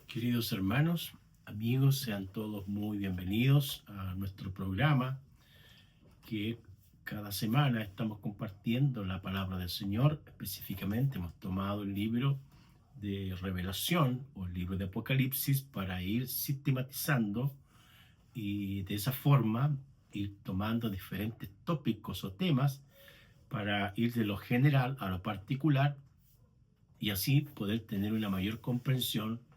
Queridos hermanos, amigos, sean todos muy bienvenidos a nuestro programa que cada semana estamos compartiendo la palabra del Señor. Específicamente hemos tomado el libro de Revelación o el libro de Apocalipsis para ir sistematizando y de esa forma ir tomando diferentes tópicos o temas para ir de lo general a lo particular y así poder tener una mayor comprensión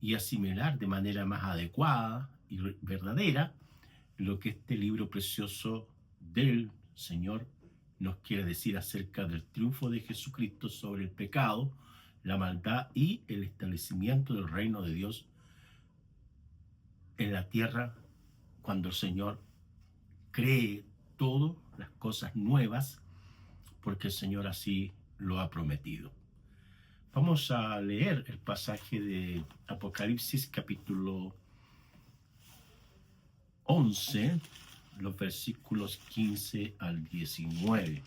y asimilar de manera más adecuada y verdadera lo que este libro precioso del Señor nos quiere decir acerca del triunfo de Jesucristo sobre el pecado, la maldad y el establecimiento del reino de Dios en la tierra cuando el Señor cree todas las cosas nuevas, porque el Señor así lo ha prometido. Vamos a leer el pasaje de Apocalipsis capítulo 11, los versículos 15 al 19.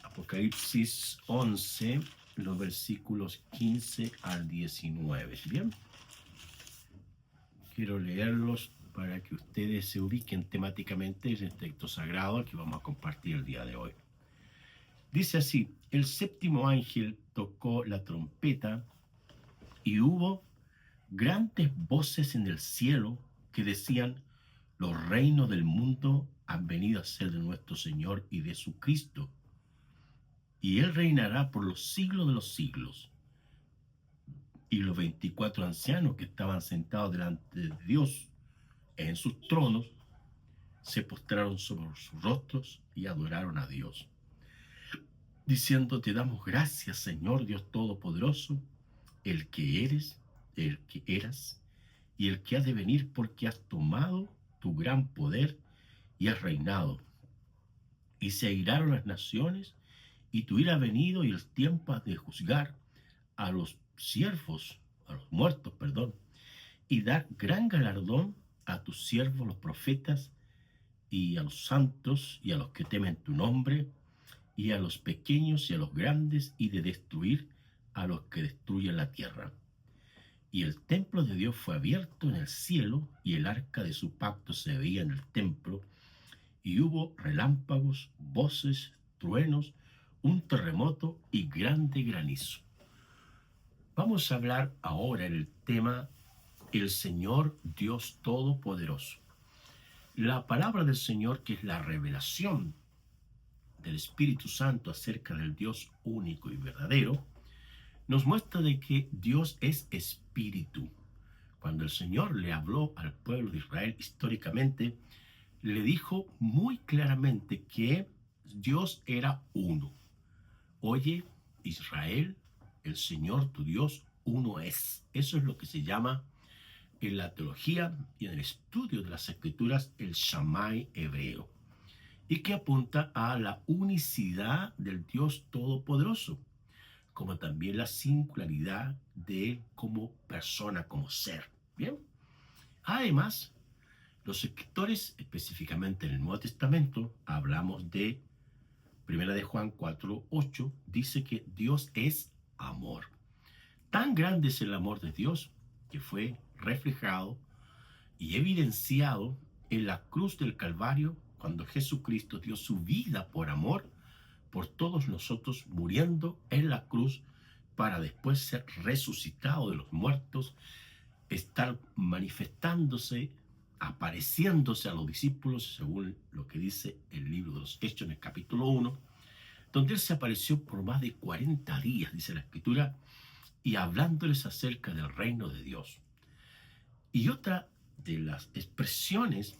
Apocalipsis 11, los versículos 15 al 19. Bien, quiero leerlos para que ustedes se ubiquen temáticamente en el texto sagrado que vamos a compartir el día de hoy. Dice así: el séptimo ángel tocó la trompeta y hubo grandes voces en el cielo que decían: los reinos del mundo han venido a ser de nuestro Señor y de su Cristo, y Él reinará por los siglos de los siglos. Y los 24 ancianos que estaban sentados delante de Dios en sus tronos se postraron sobre sus rostros y adoraron a Dios, diciendo: te damos gracias, Señor Dios Todopoderoso, el que eres, el que eras y el que ha de venir, porque has tomado tu gran poder y has reinado. Y se airaron las naciones, y tu ira ha venido, y el tiempo has de juzgar a los muertos, y dar gran galardón a tus siervos los profetas, y a los santos, y a los que temen tu nombre, y a los pequeños y a los grandes, y de destruir a los que destruyen la tierra. Y el templo de Dios fue abierto en el cielo, y el arca de su pacto se veía en el templo, y hubo relámpagos, voces, truenos, un terremoto y grande granizo. Vamos a hablar ahora en el tema el Señor Dios Todopoderoso. La palabra del Señor, que es la revelación del Espíritu Santo acerca del Dios único y verdadero, nos muestra de que Dios es espíritu. Cuando el Señor le habló al pueblo de Israel históricamente, le dijo muy claramente que Dios era uno. Oye, Israel, el Señor tu Dios uno es. Eso es lo que se llama en la teología y en el estudio de las Escrituras el Shammai hebreo, y que apunta a la unicidad del Dios Todopoderoso, como también la singularidad de Él como persona, como ser. Bien. Además, los escritores, específicamente en el Nuevo Testamento, hablamos de 1 de Juan 4:8, dice que Dios es amor. Tan grande es el amor de Dios que fue reflejado y evidenciado en la cruz del Calvario, cuando Jesucristo dio su vida por amor por todos nosotros, muriendo en la cruz para después ser resucitado de los muertos, estar manifestándose, apareciéndose a los discípulos, según lo que dice el libro de los Hechos en el capítulo 1, donde Él se apareció por más de 40 días, dice la Escritura, y hablándoles acerca del reino de Dios. Y otra de las expresiones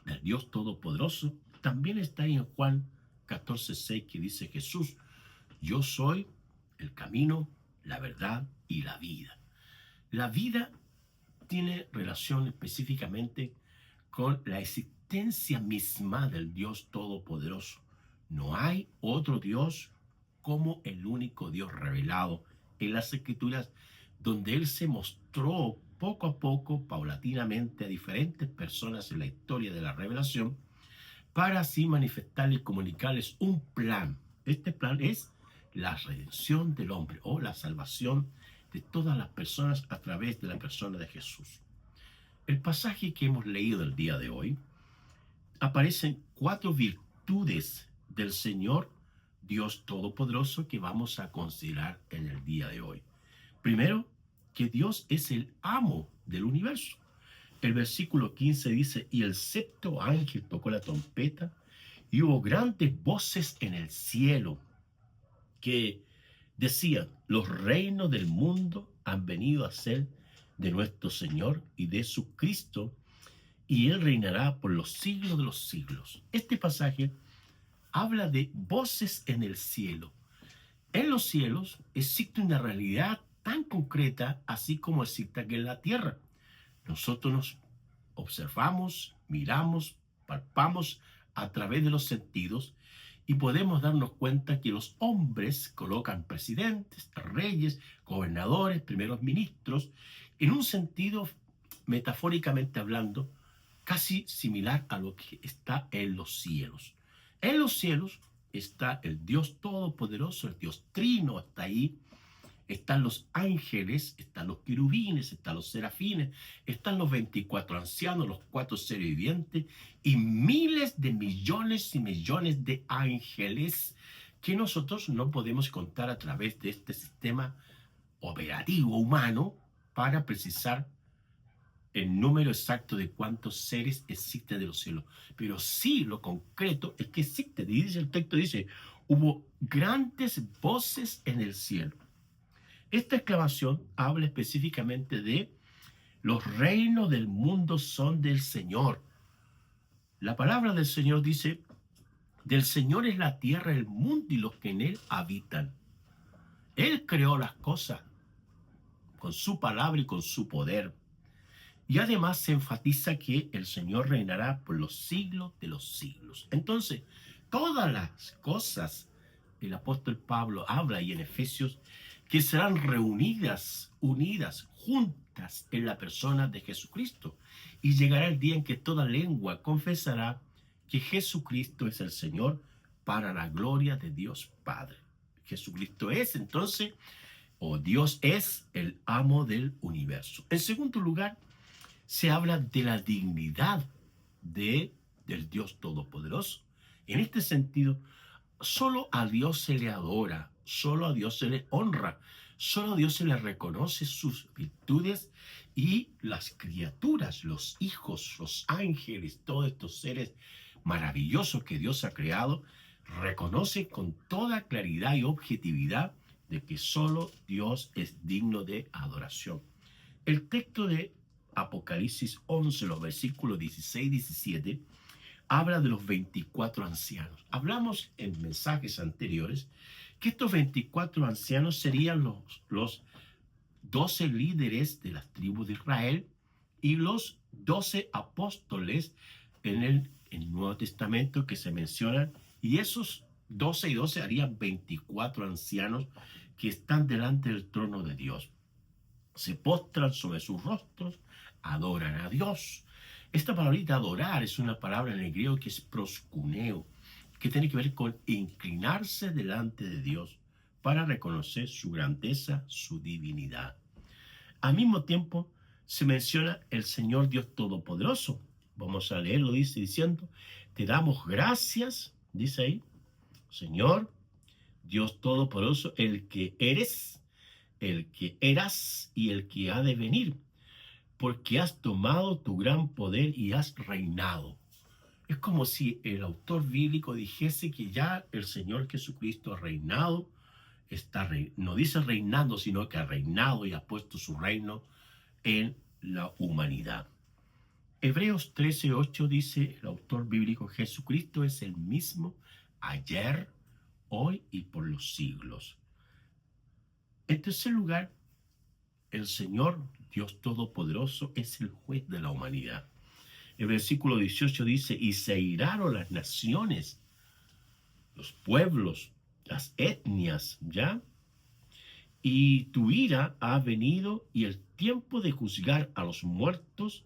del Dios Todopoderoso también está ahí en Juan 14:6, que dice Jesús: yo soy el camino, la verdad y la vida. La vida tiene relación específicamente con la existencia misma del Dios Todopoderoso. No hay otro Dios como el único Dios revelado en las Escrituras, donde Él se mostró poco a poco, paulatinamente, a diferentes personas en la historia de la revelación, para así manifestarles y comunicarles un plan. Este plan es la redención del hombre o la salvación de todas las personas a través de la persona de Jesús. El pasaje que hemos leído el día de hoy aparecen 4 virtudes del Señor Dios Todopoderoso que vamos a considerar en el día de hoy. Primero, que Dios es el amo del universo. El versículo 15 dice, y el sexto ángel tocó la trompeta y hubo grandes voces en el cielo que decían, los reinos del mundo han venido a ser de nuestro Señor y de su Cristo, y Él reinará por los siglos de los siglos. Este pasaje habla de voces en el cielo. En los cielos existe una realidad tan concreta, así como existe aquí en la tierra. Nosotros nos observamos, miramos, palpamos a través de los sentidos y podemos darnos cuenta que los hombres colocan presidentes, reyes, gobernadores, primeros ministros, en un sentido, metafóricamente hablando, casi similar a lo que está en los cielos. En los cielos está el Dios Todopoderoso, el Dios Trino, está ahí. Están los ángeles, están los querubines, están los serafines, están los 24 ancianos, los 4 seres vivientes y miles de millones y millones de ángeles que nosotros no podemos contar a través de este sistema operativo humano para precisar el número exacto de cuántos seres existen de los cielos. Pero sí, lo concreto es que existe. Dice el texto, dice, hubo grandes voces en el cielo. Esta exclamación habla específicamente de los reinos del mundo son del Señor. La palabra del Señor dice, del Señor es la tierra, el mundo y los que en él habitan. Él creó las cosas con su palabra y con su poder. Y además se enfatiza que el Señor reinará por los siglos de los siglos. Entonces, todas las cosas, el apóstol Pablo habla y en Efesios, que serán reunidas, unidas, juntas en la persona de Jesucristo. Y llegará el día en que toda lengua confesará que Jesucristo es el Señor para la gloria de Dios Padre. Jesucristo es entonces, o Dios es el amo del universo. En segundo lugar, se habla de la dignidad del Dios Todopoderoso. En este sentido, solo a Dios se le adora, solo a Dios se le honra, solo a Dios se le reconoce sus virtudes y las criaturas, los hijos, los ángeles, todos estos seres maravillosos que Dios ha creado, reconocen con toda claridad y objetividad de que solo Dios es digno de adoración. El texto de Apocalipsis 11, los versículos 16 y 17, habla de los 24 ancianos. Hablamos en mensajes anteriores que estos 24 ancianos serían los 12 líderes de las tribus de Israel y los 12 apóstoles en el Nuevo Testamento que se mencionan, y esos 12 y 12 harían 24 ancianos que están delante del trono de Dios. Se postran sobre sus rostros, adoran a Dios. Esta palabrita adorar es una palabra en el griego que es proskuneo, que tiene que ver con inclinarse delante de Dios para reconocer su grandeza, su divinidad. Al mismo tiempo se menciona el Señor Dios Todopoderoso. Vamos a leerlo, dice diciendo, te damos gracias, dice ahí, Señor Dios Todopoderoso, el que eres, el que eras y el que ha de venir, porque has tomado tu gran poder y has reinado. Es como si el autor bíblico dijese que ya el Señor Jesucristo ha reinado, no dice reinando, sino que ha reinado y ha puesto su reino en la humanidad. Hebreos 13:8 dice el autor bíblico, Jesucristo es el mismo ayer, hoy y por los siglos. En tercer lugar, el Señor Dios Todopoderoso es el juez de la humanidad. El versículo 18 dice, y se airaron las naciones, los pueblos, las etnias, ¿ya? Y tu ira ha venido y el tiempo de juzgar a los muertos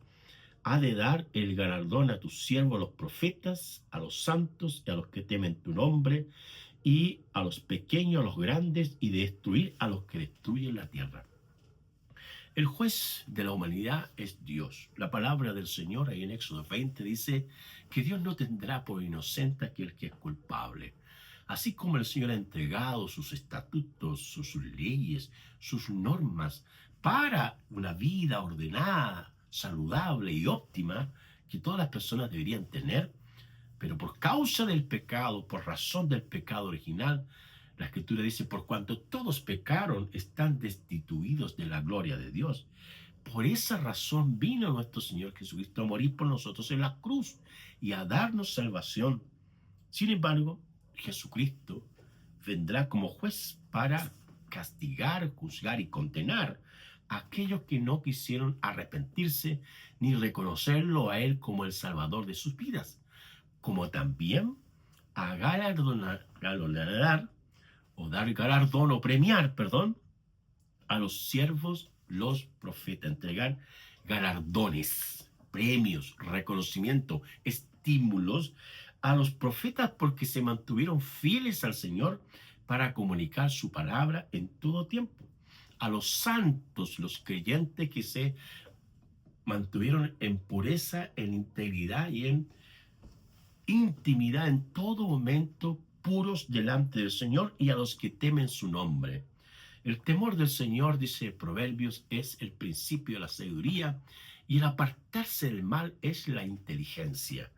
ha de dar el galardón a tus siervos, los profetas, a los santos y a los que temen tu nombre, y a los pequeños, a los grandes, y de destruir a los que destruyen la tierra. El juez de la humanidad es Dios. La palabra del Señor ahí en Éxodo 20 dice que Dios no tendrá por inocente a aquel que es culpable. Así como el Señor ha entregado sus estatutos, sus leyes, sus normas para una vida ordenada, saludable y óptima que todas las personas deberían tener, pero por causa del pecado, por razón del pecado original, la Escritura dice, por cuanto todos pecaron, están destituidos de la gloria de Dios. Por esa razón vino nuestro Señor Jesucristo a morir por nosotros en la cruz y a darnos salvación. Sin embargo, Jesucristo vendrá como juez para castigar, juzgar y condenar a aquellos que no quisieron arrepentirse ni reconocerlo a Él como el Salvador de sus vidas, como también a galardonar o dar galardón o premiar, a los siervos, los profetas, entregar galardones, premios, reconocimiento, estímulos a los profetas porque se mantuvieron fieles al Señor para comunicar su palabra en todo tiempo. A los santos, los creyentes que se mantuvieron en pureza, en integridad y en intimidad en todo momento, puros delante del Señor, y a los que temen su nombre. El temor del Señor, dice Proverbios, es el principio de la sabiduría, y el apartarse del mal es la inteligencia.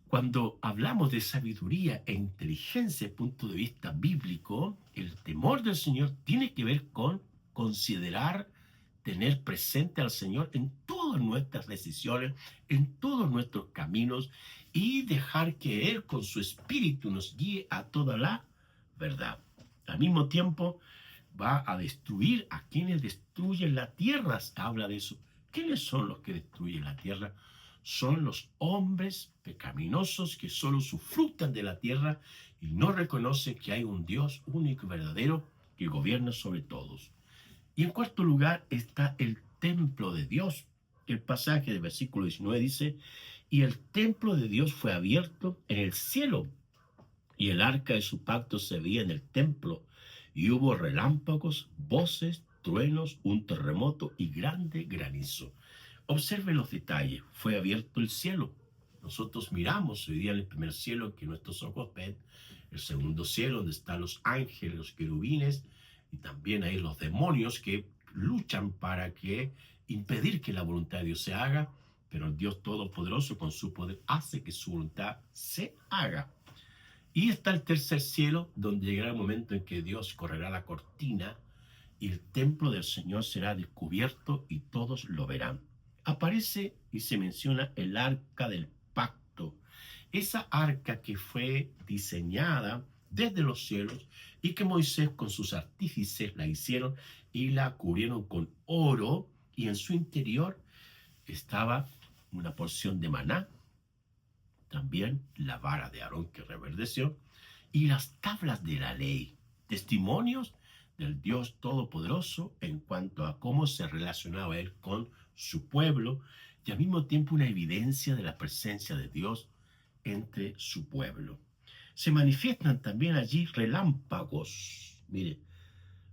Cuando hablamos de sabiduría e inteligencia desde el punto de vista bíblico, el temor del Señor tiene que ver con considerar, tener presente al Señor en todas nuestras decisiones, en todos nuestros caminos, y dejar que Él con su espíritu nos guíe a toda la verdad. Al mismo tiempo va a destruir a quienes destruyen la tierra. Habla de eso. ¿Quiénes son los que destruyen la tierra? Son los hombres pecaminosos que solo sufructan de la tierra y no reconocen que hay un Dios único y verdadero que gobierna sobre todos. Y en cuarto lugar está el templo de Dios. El pasaje del versículo 19 dice, y el templo de Dios fue abierto en el cielo, y el arca de su pacto se veía en el templo, y hubo relámpagos, voces, truenos, un terremoto y grande granizo. Observe los detalles. Fue abierto el cielo. Nosotros miramos hoy día en el primer cielo que nuestros ojos ven, el segundo cielo donde están los ángeles, los querubines, y también hay los demonios que luchan para impedir que la voluntad de Dios se haga, pero el Dios Todopoderoso con su poder hace que su voluntad se haga. Y está el tercer cielo, donde llegará el momento en que Dios correrá la cortina y el templo del Señor será descubierto y todos lo verán. Aparece y se menciona el arca del pacto, esa arca que fue diseñada desde los cielos y que Moisés con sus artífices la hicieron y la cubrieron con oro, y en su interior estaba una porción de maná, también la vara de Aarón que reverdeció y las tablas de la ley, testimonios del Dios Todopoderoso en cuanto a cómo se relacionaba Él con su pueblo, y al mismo tiempo una evidencia de la presencia de Dios entre su pueblo. Se manifiestan también allí relámpagos, mire,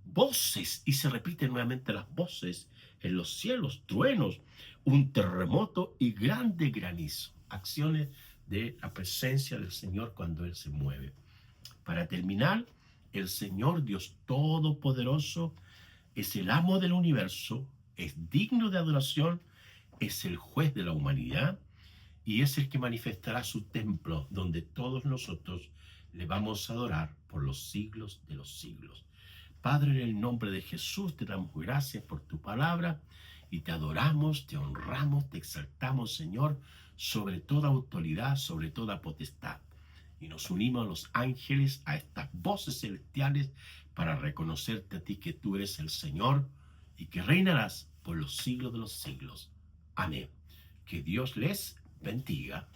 voces, y se repiten nuevamente las voces en los cielos, truenos, un terremoto y grande granizo, acciones de la presencia del Señor cuando Él se mueve. Para terminar, el Señor Dios Todopoderoso es el amo del universo, es digno de adoración, es el juez de la humanidad y es el que manifestará su templo donde todos nosotros le vamos a adorar por los siglos de los siglos. Padre, en el nombre de Jesús te damos gracias por tu palabra y te adoramos, te honramos, te exaltamos, Señor, sobre toda autoridad, sobre toda potestad. Y nos unimos a los ángeles, a estas voces celestiales, para reconocerte a ti que tú eres el Señor y que reinarás por los siglos de los siglos. Amén. Que Dios les bendiga.